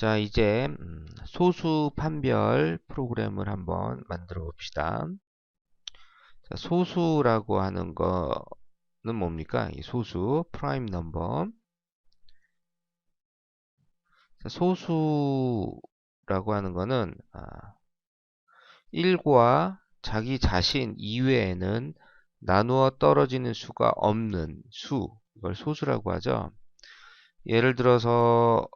자, 이제 소수 판별 프로그램을 한번 만들어 봅시다. 자, 소수라고 하는 거는 뭡니까? 이 소수, 프라임 넘버. 자, 소수라고 하는 거는 1과 자기 자신 이외에는 나누어 떨어지는 수가 없는 수, 이걸 소수라고 하죠. 예를 들어서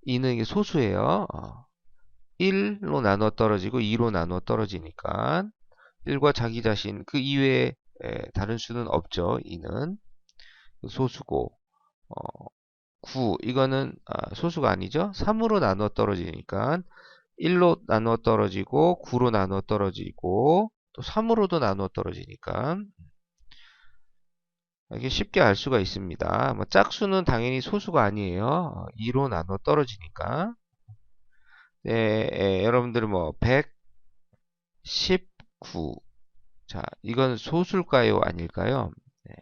2는 이게 소수예요. 1로 나눠 떨어지고 2로 나눠 떨어지니까 1과 자기 자신 그 이외에 다른 수는 없죠. 2는 소수고 9 이거는 소수가 아니죠. 3으로 나눠 떨어지니까 1로 나눠 떨어지고 9로 나눠 떨어지고 또 3으로도 나눠 떨어지니까 이게 쉽게 알 수가 있습니다. 뭐 짝수는 당연히 소수가 아니에요. 2로 나눠 떨어지니까 여러분들 뭐 119 자, 이건 소수일까요? 아닐까요? 네.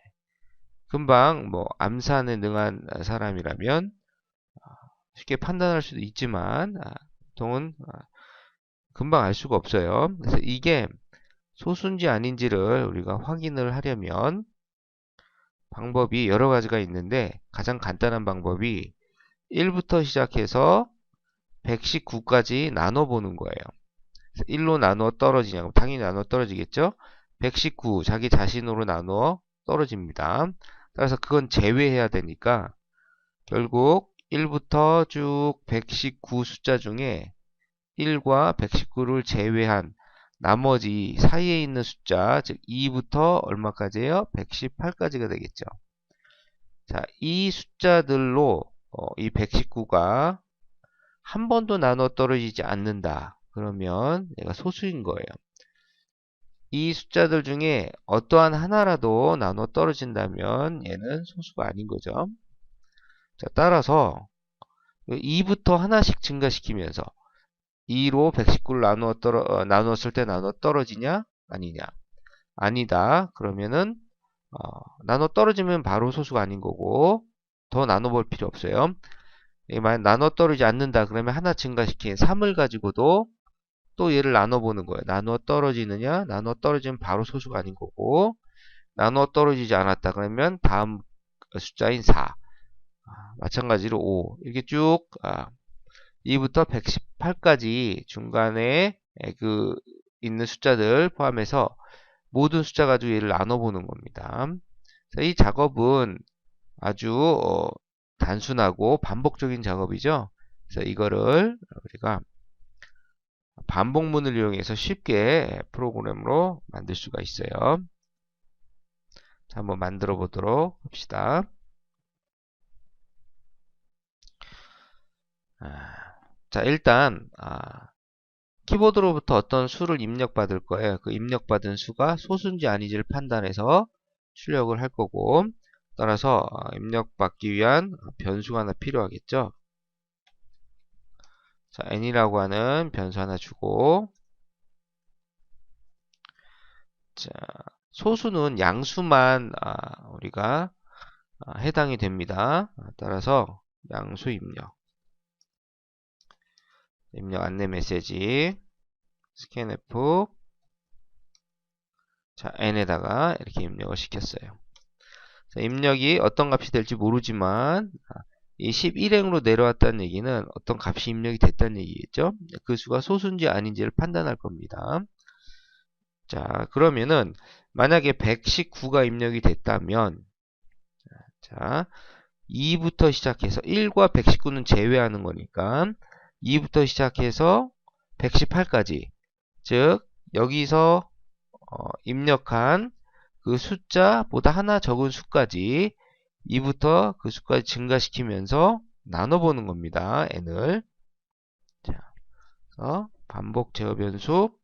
금방 뭐 암산에 능한 사람이라면 쉽게 판단할 수도 있지만 보통은 금방 알 수가 없어요. 그래서 이게 소수인지 아닌지를 우리가 확인을 하려면 방법이 여러 가지가 있는데 가장 간단한 방법이 1부터 시작해서 119까지 나눠보는 거예요. 1로 나누어 떨어지냐? 그럼 당연히 나누어 떨어지겠죠? 119 자기 자신으로 나누어 떨어집니다. 따라서 그건 제외해야 되니까 결국 1부터 쭉 119 숫자 중에 1과 119를 제외한 나머지 사이에 있는 숫자, 즉 2부터 얼마까지예요? 118까지가 되겠죠. 자, 이 숫자들로 이 119가 한 번도 나눠 떨어지지 않는다. 그러면 얘가 소수인 거예요. 이 숫자들 중에 어떠한 하나라도 나눠 떨어진다면 얘는 소수가 아닌 거죠. 자, 따라서 2부터 하나씩 증가시키면서 2로 119를 나누었을 때 나눠 떨어지냐? 아니냐? 아니다. 그러면은 나눠 떨어지면 바로 소수가 아닌 거고 더 나눠볼 필요 없어요. 만약 나눠 떨어지지 않는다. 그러면 하나 증가시킨 3을 가지고도 또 얘를 나눠보는 거예요. 나눠 떨어지느냐? 나눠 떨어지면 바로 소수가 아닌 거고 나눠 떨어지지 않았다. 그러면 다음 숫자인 4 마찬가지로 5 이렇게 쭉 2부터 118까지 중간에 그 있는 숫자들 포함해서 모든 숫자 가지고 얘를 나눠보는 겁니다. 이 작업은 아주 단순하고 반복적인 작업이죠. 그래서 이거를 우리가 반복문을 이용해서 쉽게 프로그램으로 만들 수가 있어요. 자, 한번 만들어 보도록 합시다. 자, 일단 키보드로부터 어떤 수를 입력받을 거예요. 그 입력받은 수가 소수인지 아닌지를 판단해서 출력을 할 거고 따라서 입력받기 위한 변수가 하나 필요하겠죠. 자, n이라고 하는 변수 하나 주고 자, 소수는 양수만 우리가 해당이 됩니다. 따라서 양수 입력 안내 메시지 scanf 자, n에다가 이렇게 입력을 시켰어요. 자, 입력이 어떤 값이 될지 모르지만 이 11행으로 내려왔다는 얘기는 어떤 값이 입력이 됐다는 얘기겠죠. 그 수가 소수인지 아닌지를 판단할 겁니다. 자, 그러면은 만약에 119가 입력이 됐다면 자, 2부터 시작해서 1과 119는 제외하는 거니까 2부터 시작해서 118까지 즉 여기서 입력한 그 숫자보다 하나 적은 수까지 2부터 그 수까지 증가시키면서 나눠보는 겁니다. n을 자, 반복 제어 변수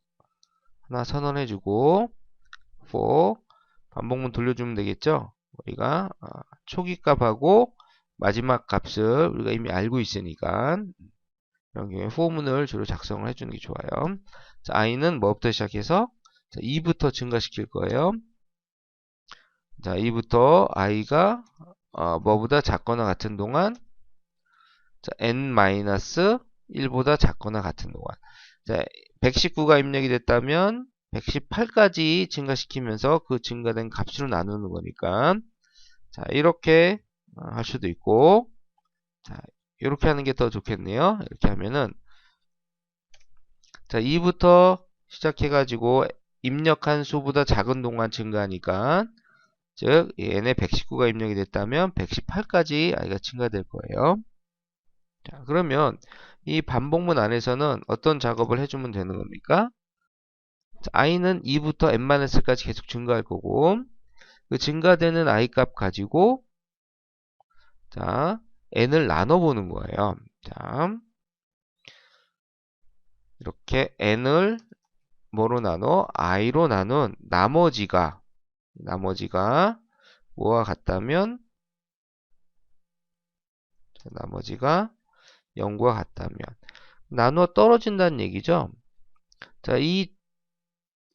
하나 선언해주고 for 반복문 돌려주면 되겠죠. 우리가 초기 값하고 마지막 값을 우리가 이미 알고 있으니까 이런 경우에 for문을 주로 작성을 해주는 게 좋아요. 자, i는 뭐부터 시작해서 자, 2부터 증가시킬 거예요. 자, 2부터 i가 뭐보다 작거나 같은 동안, 자, n-1보다 작거나 같은 동안. 자, 119가 입력이 됐다면 118까지 증가시키면서 그 증가된 값으로 나누는 거니까, 자, 이렇게 할 수도 있고, 자, 이렇게 하는 게 더 좋겠네요. 이렇게 하면은, 자, 2부터 시작해가지고 입력한 수보다 작은 동안 증가하니까, 즉 n에 119가 입력이 됐다면 118까지 i가 증가될 거예요. 자, 그러면 이 반복문 안에서는 어떤 작업을 해주면 되는 겁니까? 자, i는 2부터 n-1까지 계속 증가할 거고, 그 증가되는 i 값 가지고, 자, n을 나눠보는 거예요. 자, 이렇게 n을 뭐로 나눠? i로 나눈 나머지가 뭐와 같다면, 자, 나머지가 0과 같다면 나누어 떨어진다는 얘기죠. 자,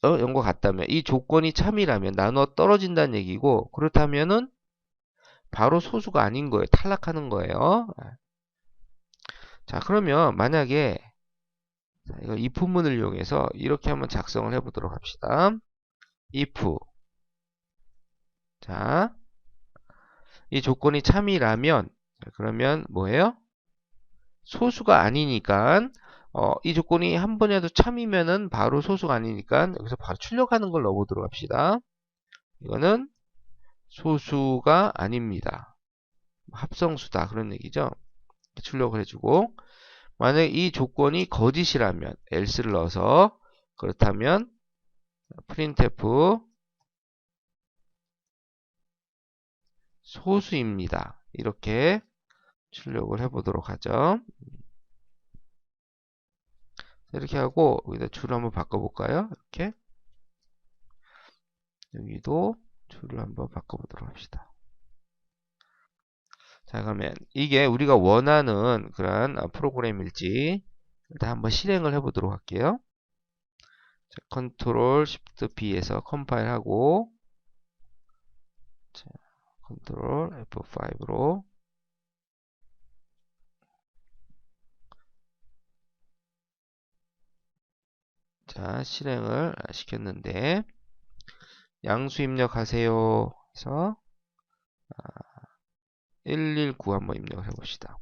0과 같다면 이 조건이 참이라면 나누어 떨어진다는 얘기고, 그렇다면은 바로 소수가 아닌 거예요. 탈락하는 거예요. 자, 그러면 만약에, 자, 이거 if문을 이용해서 이렇게 한번 작성을 해보도록 합시다. if, 자, 이 조건이 참이라면, 자, 그러면 뭐예요? 소수가 아니니까, 이 조건이 한 번이라도 참이면은 바로 소수가 아니니까 여기서 바로 출력하는 걸 넣어보도록 합시다. 이거는 소수가 아닙니다. 합성수다, 그런 얘기죠. 출력을 해주고, 만약에 이 조건이 거짓이라면 else를 넣어서, 그렇다면 printf 소수입니다. 이렇게 출력을 해보도록 하죠. 이렇게 하고 여기다 줄을 한번 바꿔볼까요? 이렇게 여기도 줄을 한번 바꿔보도록 합시다. 자, 그러면 이게 우리가 원하는 그런 프로그램일지 일단 한번 실행을 해보도록 할게요. 자, 컨트롤 쉬프트 B에서 컴파일하고, 자, 컨트롤 F5로, 자, 실행을 시켰는데, 양수 입력하세요 해서 119 한번 입력을 해봅시다.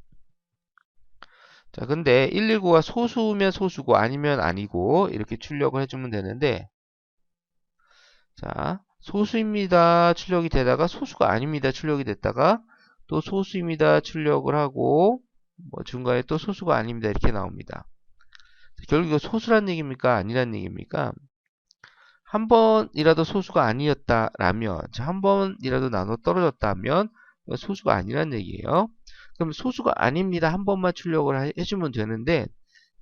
자, 근데 119가 소수면 소수고 아니면 아니고 이렇게 출력을 해주면 되는데, 자, 소수입니다 출력이 되다가 소수가 아닙니다 출력이 됐다가 또 소수입니다 출력을 하고, 뭐 중간에 또 소수가 아닙니다 이렇게 나옵니다. 결국 이거 소수란 얘기입니까? 아니란 얘기입니까? 한 번이라도 소수가 아니었다라면, 자, 한 번이라도 나눠 떨어졌다면 소수가 아니란 얘기예요. 그럼 소수가 아닙니다 한 번만 출력을 해주면 되는데,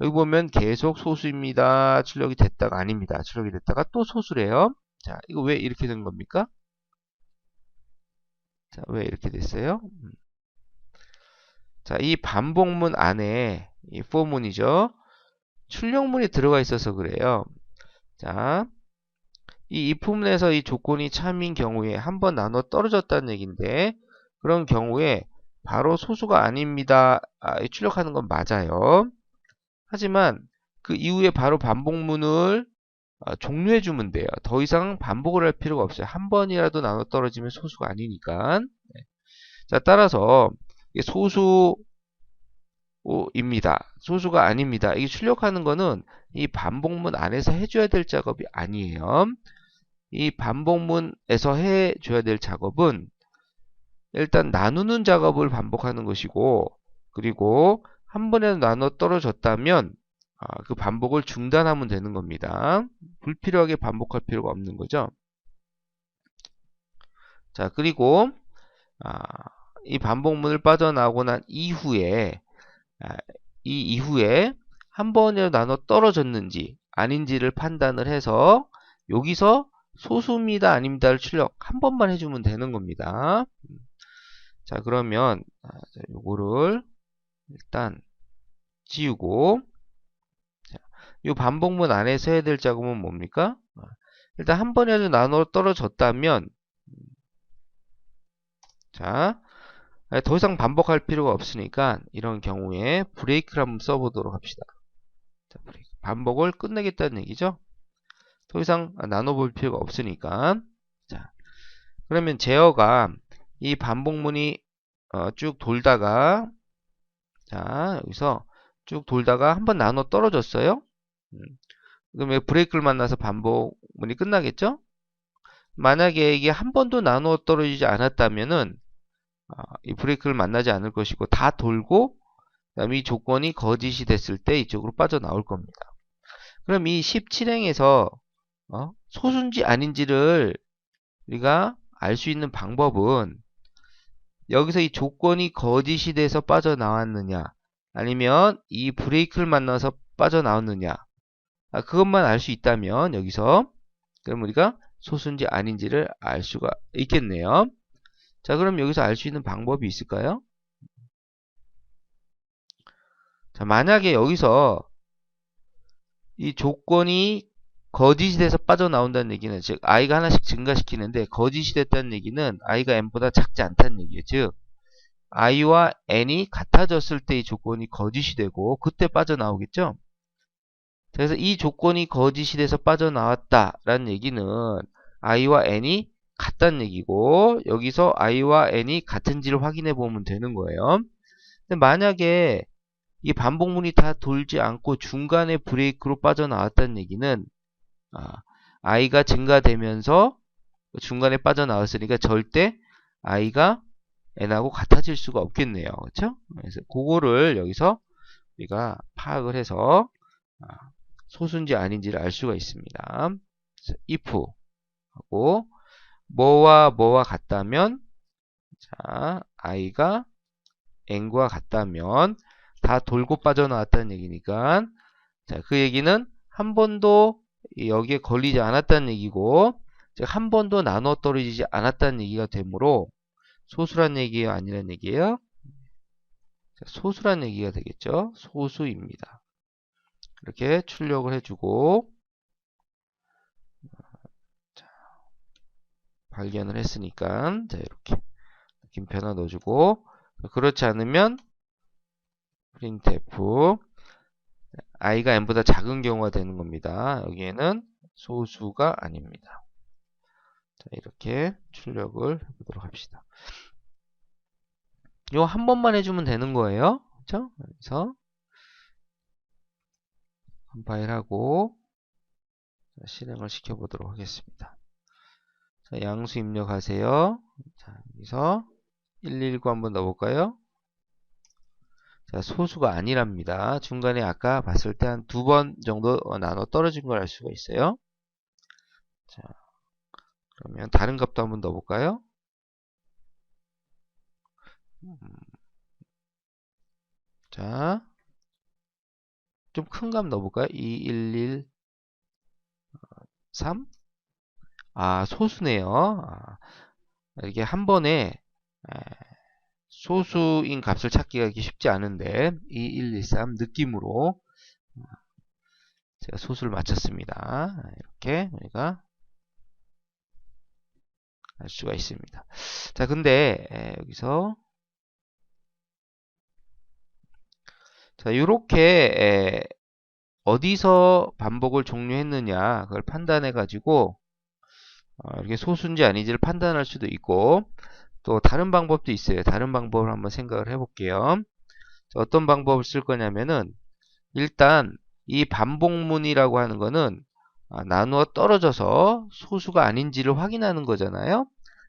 여기 보면 계속 소수입니다 출력이 됐다가 아닙니다 출력이 됐다가 또 소수래요. 자, 이거 왜 이렇게 된 겁니까? 자, 왜 이렇게 됐어요? 자, 이 반복문 안에 이 for문이죠. 출력문이 들어가 있어서 그래요. 자, 이 if문에서 이 조건이 참인 경우에 한 번 나눠 떨어졌다는 얘기인데, 그런 경우에 바로 소수가 아닙니다 출력하는 건 맞아요. 하지만 그 이후에 바로 반복문을 종료해 주면 돼요. 더 이상 반복을 할 필요가 없어요. 한 번이라도 나눠 떨어지면 소수가 아니니까. 자, 따라서 소수입니다. 소수가 아닙니다. 이게 출력하는 거는 이 반복문 안에서 해줘야 될 작업이 아니에요. 이 반복문에서 해줘야 될 작업은 일단 나누는 작업을 반복하는 것이고, 그리고 한 번에 나눠 떨어졌다면 그 반복을 중단하면 되는 겁니다. 불필요하게 반복할 필요가 없는 거죠. 자, 그리고 이 반복문을 빠져나오고 난 이후에 이 이후에 한 번에 나눠 떨어졌는지 아닌지를 판단을 해서 여기서 소수입니다 아닙니다를 출력 한 번만 해주면 되는 겁니다. 자, 그러면 요거를 일단 지우고, 이 반복문 안에서 해야 될 작업은 뭡니까? 일단 한 번이라도 나눠 떨어졌다면, 자, 더 이상 반복할 필요가 없으니까 이런 경우에 브레이크를 한번 써보도록 합시다. 자, 브레이크. 반복을 끝내겠다는 얘기죠. 더 이상 나눠볼 필요가 없으니까. 자, 그러면 제어가 이 반복문이 쭉 돌다가, 자, 여기서 쭉 돌다가 한번 나눠 떨어졌어요. 그러면 브레이크를 만나서 반복문이 끝나겠죠? 만약에 이게 한 번도 나누어 떨어지지 않았다면은 이 브레이크를 만나지 않을 것이고 다 돌고 그다음에 이 조건이 거짓이 됐을 때 이쪽으로 빠져나올 겁니다. 그럼 이 17행에서 소수인지 아닌지를 우리가 알 수 있는 방법은 여기서 이 조건이 거짓이 돼서 빠져나왔느냐 아니면 이 브레이크를 만나서 빠져나왔느냐 그것만 알 수 있다면 여기서 그럼 우리가 소수인지 아닌지를 알 수가 있겠네요. 자, 그럼 여기서 알 수 있는 방법이 있을까요? 자, 만약에 여기서 이 조건이 거짓이 돼서 빠져나온다는 얘기는 즉 i가 하나씩 증가시키는데 거짓이 됐다는 얘기는 i가 n보다 작지 않다는 얘기예요. 즉 i와 n이 같아졌을 때 이 조건이 거짓이 되고 그때 빠져나오겠죠. 그래서 이 조건이 거짓이 돼서 빠져나왔다라는 얘기는 i와 n이 같다는 얘기고 여기서 i와 n이 같은지를 확인해 보면 되는 거예요. 근데 만약에 이 반복문이 다 돌지 않고 중간에 브레이크로 빠져나왔다는 얘기는 i가 증가되면서 중간에 빠져나왔으니까 절대 i가 n하고 같아질 수가 없겠네요. 그렇죠? 그래서 그거를 여기서 우리가 파악을 해서 소수인지 아닌지를 알 수가 있습니다. if 하고 뭐와 뭐와 같다면 자 i가 n과 같다면 다 돌고 빠져나왔다는 얘기니까 자, 그 얘기는 한 번도 여기에 걸리지 않았다는 얘기고 즉 한 번도 나눠 떨어지지 않았다는 얘기가 되므로 소수란 얘기예요? 아니란 얘기예요? 자, 소수란 얘기가 되겠죠? 소수입니다. 이렇게 출력을 해주고 자, 발견을 했으니까 자, 이렇게 느낌 변화 넣어주고 그렇지 않으면 printf i가 n보다 작은 경우가 되는 겁니다. 여기에는 소수가 아닙니다. 자, 이렇게 출력을 해보도록 합시다. 이거 한 번만 해주면 되는 거예요. 그렇죠? 그래서 컴파일하고 실행을 시켜보도록 하겠습니다. 자, 양수 입력하세요. 자, 여기서 119 한번 넣어볼까요? 자, 소수가 아니랍니다. 중간에 아까 봤을 때 한 2번 정도 나눠 떨어진 걸 알 수가 있어요. 자, 그러면 다른 값도 한번 넣어볼까요? 자, 좀 큰 값 넣어볼까요? 2113? 소수네요. 이게 한 번에 소수인 값을 찾기가 쉽지 않은데 2113 느낌으로 제가 소수를 맞췄습니다. 이렇게 우리가 알 수가 있습니다. 자, 근데 여기서 자, 이렇게 어디서 반복을 종료했느냐 그걸 판단해 가지고 이렇게 소수인지 아닌지를 판단할 수도 있고 또 다른 방법도 있어요. 다른 방법을 한번 생각을 해볼게요. 자, 어떤 방법을 쓸 거냐면은 일단 이 반복문이라고 하는 거는 나누어 떨어져서 소수가 아닌지를 확인하는 거잖아요.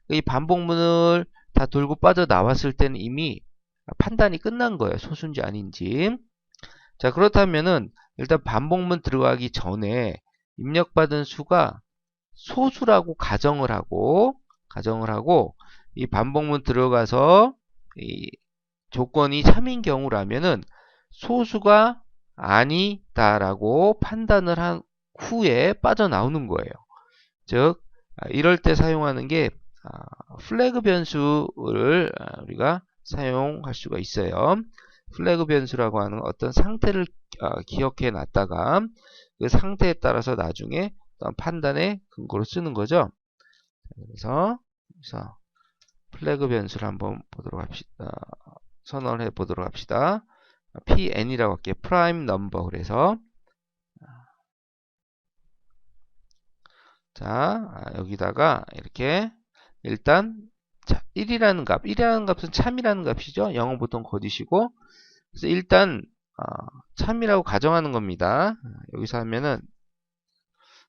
이 반복문을 다 돌고 빠져나왔을 때는 이미 판단이 끝난 거예요. 소수인지 아닌지. 자, 그렇다면은 일단 반복문 들어가기 전에 입력받은 수가 소수라고 가정을 하고 이 반복문 들어가서 이 조건이 3인 경우라면은 소수가 아니다라고 판단을 한 후에 빠져나오는 거예요. 즉 이럴 때 사용하는 게 플래그 변수를 우리가 사용할 수가 있어요. 플래그 변수라고 하는 어떤 상태를 기억해 놨다가 그 상태에 따라서 나중에 어떤 판단의 근거로 쓰는 거죠. 그래서 플래그 변수를 한번 보도록 합시다. 선언해 보도록 합시다. pn이라고 할게요. prime number. 그래서 자, 여기다가 이렇게 일단 자, 1이라는 값은 참이라는 값이죠. 영어 보통 거디시고, 그래서 일단 참이라고 가정하는 겁니다. 여기서 하면은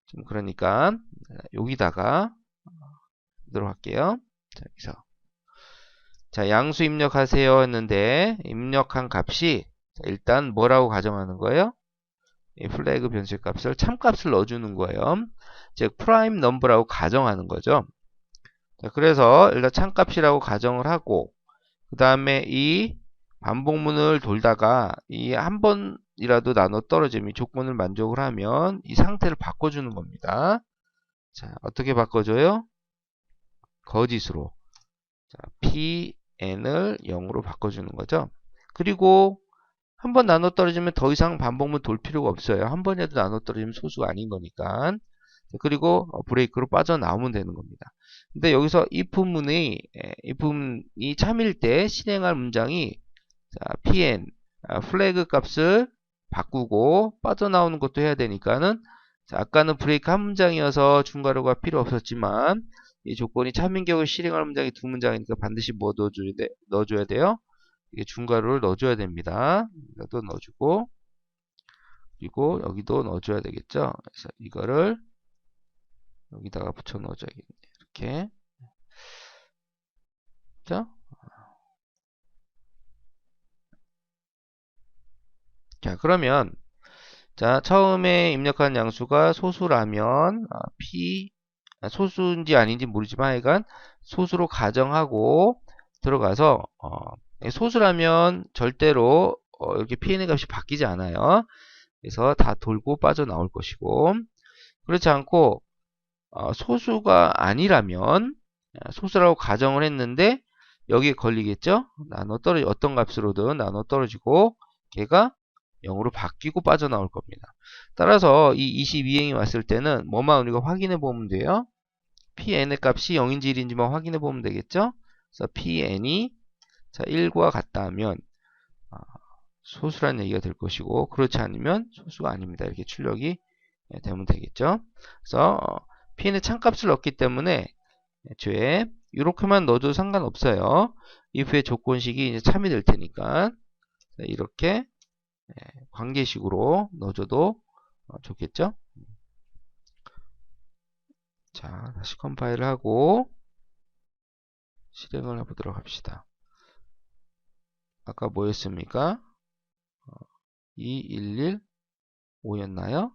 좀 그러니까 여기다가 하도록 할게요. 자, 여기서 자, 양수 입력하세요 했는데 입력한 값이 일단 뭐라고 가정하는 거예요? 이 플래그 변수의 값을 참값을 넣어주는 거예요. 즉 프라임 넘버라고 가정하는 거죠. 자, 그래서 일단 참값이라고 가정을 하고 그 다음에 이 반복문을 돌다가 이 한 번이라도 나눠 떨어지면 조건을 만족을 하면 이 상태를 바꿔주는 겁니다. 자, 어떻게 바꿔줘요? 거짓으로. 자, pn을 0으로 바꿔주는 거죠. 그리고 한 번 나눠 떨어지면 더 이상 반복문 돌 필요가 없어요. 한 번이라도 나눠 떨어지면 소수가 아닌 거니까. 그리고 브레이크로 빠져나오면 되는 겁니다. 근데 여기서 if문이 참일 때 실행할 문장이 자, pn 플래그 값을 바꾸고 빠져나오는 것도 해야 되니까는 자, 아까는 브레이크 한 문장이어서 중괄호가 필요 없었지만 이 조건이 참인 경우 실행할 문장이 두 문장이니까 반드시 뭐 넣어줘야 돼요? 이게 중괄호를 넣어줘야 됩니다. 이것도 넣어주고 그리고 여기도 넣어줘야 되겠죠. 그래서 이거를 여기다가 붙여 넣어줘야겠네요. 이렇게. 그죠? 자, 그러면 자, 처음에 입력한 양수가 소수라면 소수인지 아닌지 모르지만 하여간 소수로 가정하고 들어가서 소수라면 절대로 이렇게 pn의 값이 바뀌지 않아요. 그래서 다 돌고 빠져나올 것이고 그렇지 않고 소수가 아니라면 소수라고 가정을 했는데 여기에 걸리겠죠? 어떤 값으로든 나눠 떨어지고 걔가 0으로 바뀌고 빠져나올 겁니다. 따라서 이 22행이 왔을 때는 뭐만 우리가 확인해 보면 돼요? pn의 값이 0인지 1인지만 확인해 보면 되겠죠? 그래서 pn이 자 1과 같다 하면 소수라는 얘기가 될 것이고 그렇지 않으면 소수가 아닙니다. 이렇게 출력이 되면 되겠죠? 그래서 pn의 참값을 넣기 때문에 애초에 이렇게만 넣어도 상관없어요. if의 조건식이 이제 참이 될 테니까 이렇게 관계식으로 넣어줘도 좋겠죠? 자, 다시 컴파일을 하고 실행을 해보도록 합시다. 아까 뭐였습니까? 2115였나요?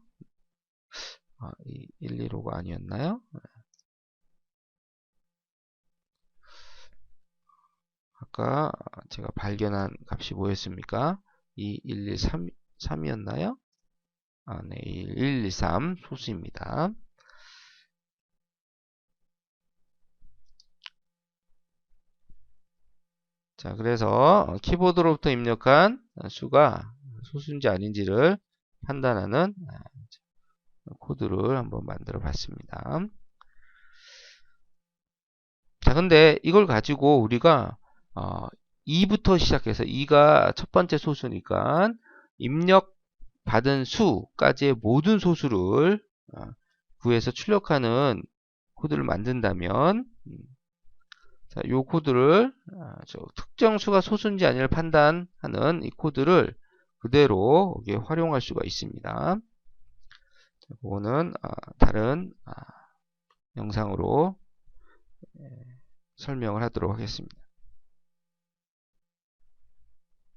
2115가 아니었나요? 아까 제가 발견한 값이 뭐였습니까? 2113이었나요? 네, 1113 소수입니다. 자, 그래서 키보드로부터 입력한 수가 소수인지 아닌지를 판단하는 코드를 한번 만들어 봤습니다. 자, 근데 이걸 가지고 우리가 2부터 시작해서 2가 첫 번째 소수니까 입력받은 수까지의 모든 소수를 구해서 출력하는 코드를 만든다면 자, 요 코드를 특정 수가 소수인지 아니를 판단하는 이 코드를 그대로 활용할 수가 있습니다. 그거는 다른 영상으로 설명을 하도록 하겠습니다.